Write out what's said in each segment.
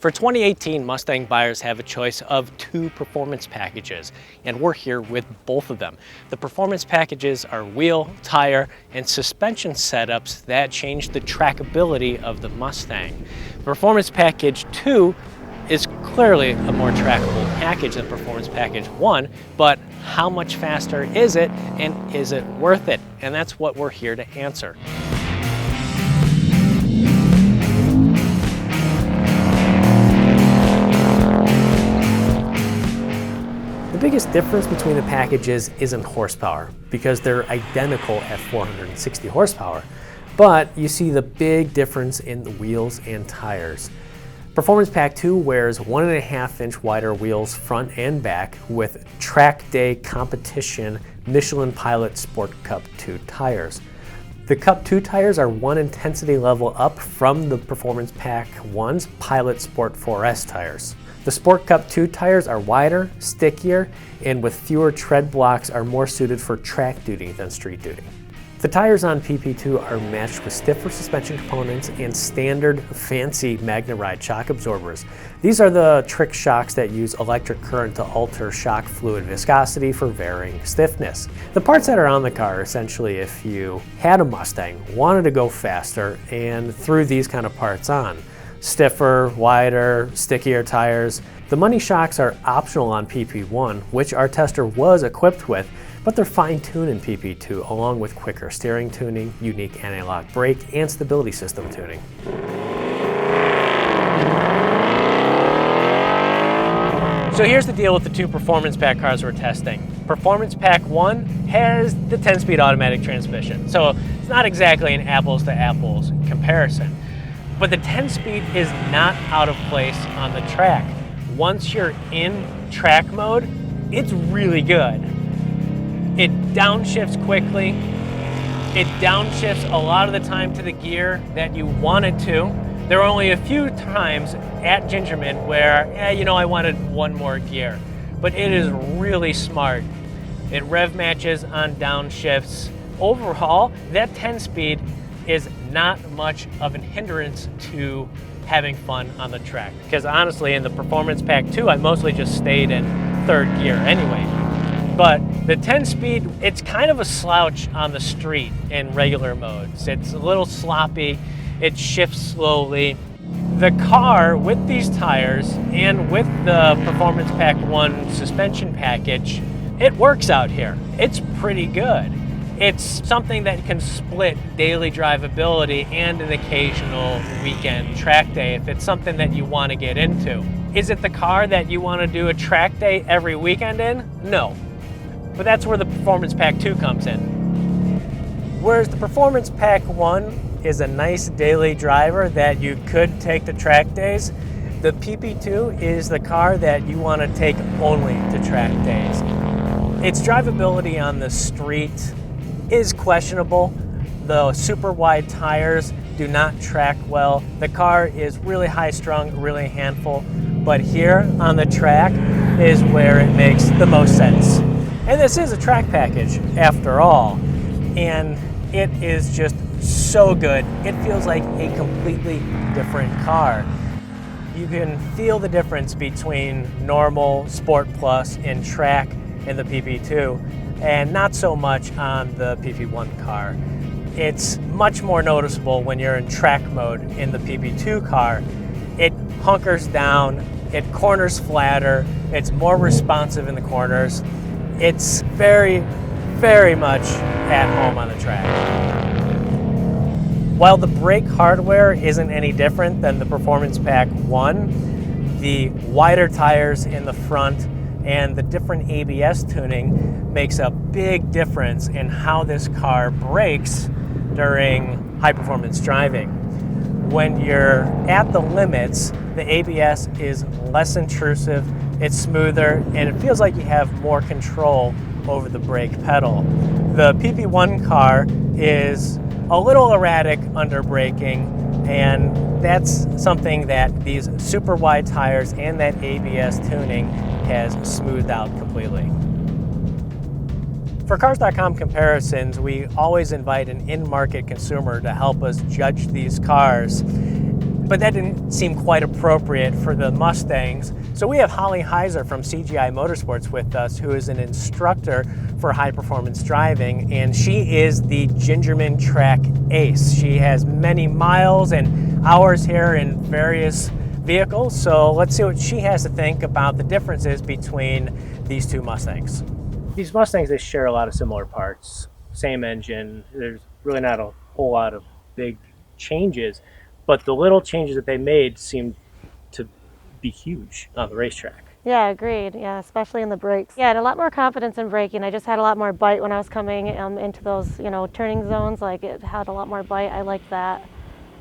For 2018, Mustang buyers have a choice of two performance packages, and we're here with both of them. The performance packages are wheel, tire, and suspension setups that change the trackability of the Mustang. Performance Package 2 is clearly a more trackable package than Performance Package 1, but how much faster is it, and is it worth it? And that's what we're here to answer. The biggest difference between the packages isn't horsepower, because they're identical at 460 horsepower, but you see the big difference in the wheels and tires. Performance Pack 2 wears 1.5-inch wider wheels front and back with track day competition Michelin Pilot Sport Cup 2 tires. The Cup 2 tires are one intensity level up from the Performance Pack 1's Pilot Sport 4S tires. The Sport Cup 2 tires are wider, stickier, and with fewer tread blocks are more suited for track duty than street duty. The tires on PP2 are matched with stiffer suspension components and standard fancy MagneRide shock absorbers. These are the trick shocks that use electric current to alter shock fluid viscosity for varying stiffness. The parts that are on the car are essentially if you had a Mustang, wanted to go faster, and threw these kind of parts on. Stiffer, wider, stickier tires. The money shocks are optional on PP1, which our tester was equipped with, but they're fine-tuned in PP2 along with quicker steering tuning, unique anti-lock brake, and stability system tuning. So here's the deal with the two Performance Pack cars we're testing. Performance Pack 1 has the 10-speed automatic transmission, so it's not exactly an apples-to-apples comparison. But the 10-speed is not out of place on the track. Once you're in track mode, it's really good. It downshifts quickly. It downshifts a lot of the time to the gear that you wanted to. There were only a few times at Gingerman where, I wanted one more gear. But it is really smart. It rev matches on downshifts. Overall, that 10-speed is not much of an hindrance to having fun on the track. Because honestly, in the Performance Pack 2, I mostly just stayed in third gear anyway. But the 10-speed, it's kind of a slouch on the street in regular modes. It's a little sloppy, it shifts slowly. The car with these tires and with the Performance Pack 1 suspension package, it works out here. It's pretty good. It's something that can split daily drivability and an occasional weekend track day if it's something that you want to get into. Is it the car that you want to do a track day every weekend in? No. But that's where the Performance Pack 2 comes in. Whereas the Performance Pack 1 is a nice daily driver that you could take to track days, the PP2 is the car that you want to take only to track days. Its drivability on the street is questionable. The super wide tires do not track well. The car is really high strung, really a handful, but here on the track is where it makes the most sense. And this is a track package after all, and it is just so good. It feels like a completely different car. You can feel the difference between normal, Sport Plus, and track in the PP2, and not so much on the PP1 car. It's much more noticeable when you're in track mode in the PP2 car. It hunkers down, it corners flatter, it's more responsive in the corners. It's very, very much at home on the track. While the brake hardware isn't any different than the Performance Pack 1, the wider tires in the front and the different ABS tuning makes a big difference in how this car brakes during high performance driving. When you're at the limits, the ABS is less intrusive, it's smoother, and it feels like you have more control over the brake pedal. The PP1 car is a little erratic under braking, and that's something that these super wide tires and that ABS tuning has smoothed out completely. For Cars.com comparisons, we always invite an in-market consumer to help us judge these cars. but that didn't seem quite appropriate for the Mustangs. So we have Holly Heiser from CGI Motorsports with us, who is an instructor for high performance driving, and she is the Gingerman track ace. She has many miles and hours here in various vehicles, so let's see what she has to think about the differences between these two Mustangs. These Mustangs, they share a lot of similar parts, same engine. There's really not a whole lot of big changes, but the little changes that they made seem to be huge on the racetrack. Yeah, agreed. Yeah, especially in the brakes. Yeah, I had a lot more confidence in braking. I just had a lot more bite when I was coming into those, turning zones. Like, it had a lot more bite. I liked that.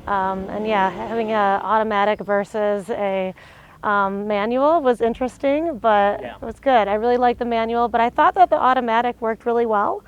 And yeah, having an automatic versus a manual was interesting, but Yeah. it was good. I really liked the manual, but I thought that the automatic worked really well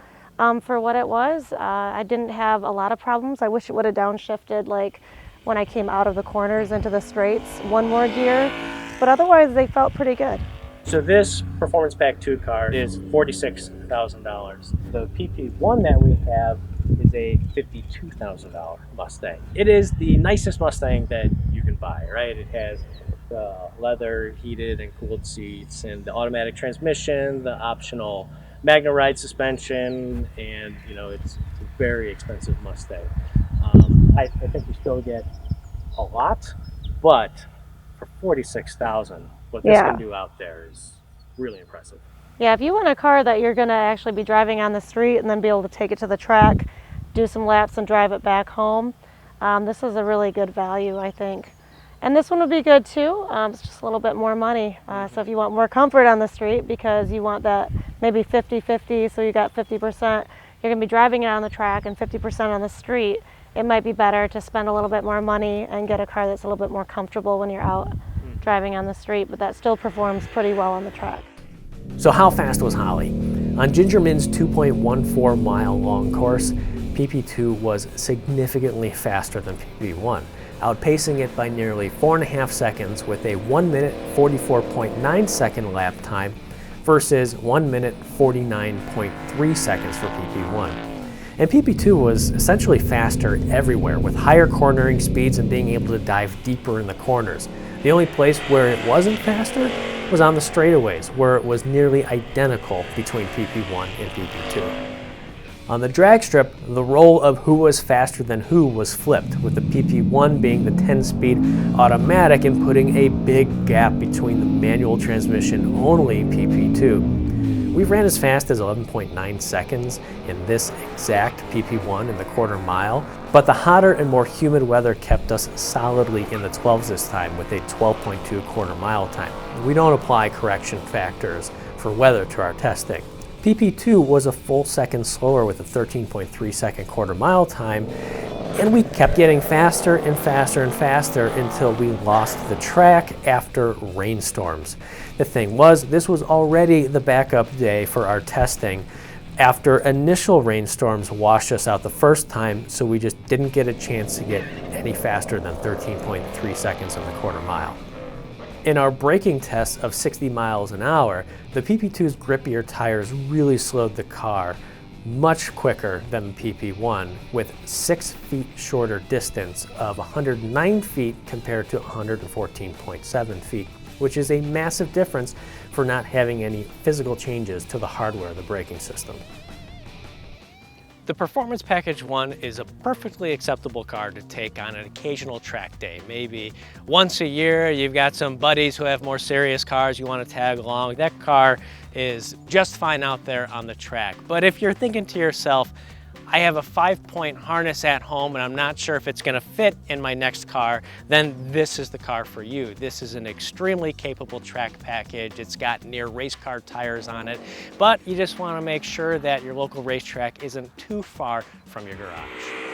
for what it was. I didn't have a lot of problems. I wish it would have downshifted, like when I came out of the corners into the straights, one more gear, but otherwise they felt pretty good. So this Performance Pack 2 car is $46,000. The PP1 that we have is a $52,000 Mustang. It is the nicest Mustang that you can buy, right? It has the leather heated and cooled seats and the automatic transmission, the optional Magna Ride suspension, and it's a very expensive Mustang. I think we still get a lot, but for $46,000, what this can do out there is really impressive. Yeah, if you want a car that you're going to actually be driving on the street and then be able to take it to the track, do some laps and drive it back home, this is a really good value, I think. And this one would be good too. It's just a little bit more money. So if you want more comfort on the street because you want that maybe 50-50, so you got 50%, you're going to be driving it on the track and 50% on the street, it might be better to spend a little bit more money and get a car that's a little bit more comfortable when you're out driving on the street, but that still performs pretty well on the track. So how fast was Holly? On Gingerman's 2.14 mile long course, PP2 was significantly faster than PP1, outpacing it by nearly 4.5 seconds with a 1 minute 44.9 second lap time versus 1 minute 49.3 seconds for PP1. And PP2 was essentially faster everywhere, with higher cornering speeds and being able to dive deeper in the corners. The only place where it wasn't faster was on the straightaways, where it was nearly identical between PP1 and PP2. On the drag strip, the role of who was faster than who was flipped, with the PP1 being the 10-speed automatic and putting a big gap between the manual transmission only PP2. We ran as fast as 11.9 seconds in this exact PP1 in the quarter mile, but the hotter and more humid weather kept us solidly in the 12s this time with a 12.2 quarter mile time. We don't apply correction factors for weather to our testing. PP2 was a full second slower with a 13.3 second quarter mile time, and we kept getting faster and faster and faster until we lost the track after rainstorms. The thing was, this was already the backup day for our testing after initial rainstorms washed us out the first time, so we just didn't get a chance to get any faster than 13.3 seconds in the quarter mile. In our braking tests of 60 miles an hour, the PP2's grippier tires really slowed the car much quicker than the PP1, with 6 feet shorter distance of 109 feet compared to 114.7 feet, which is a massive difference for not having any physical changes to the hardware of the braking system. The Performance Package 1 is a perfectly acceptable car to take on an occasional track day. Maybe once a year, you've got some buddies who have more serious cars you want to tag along. That car is just fine out there on the track. But if you're thinking to yourself, I have a 5-point harness at home and I'm not sure if it's going to fit in my next car, then this is the car for you. This is an extremely capable track package. It's got near race car tires on it, but you just want to make sure that your local racetrack isn't too far from your garage.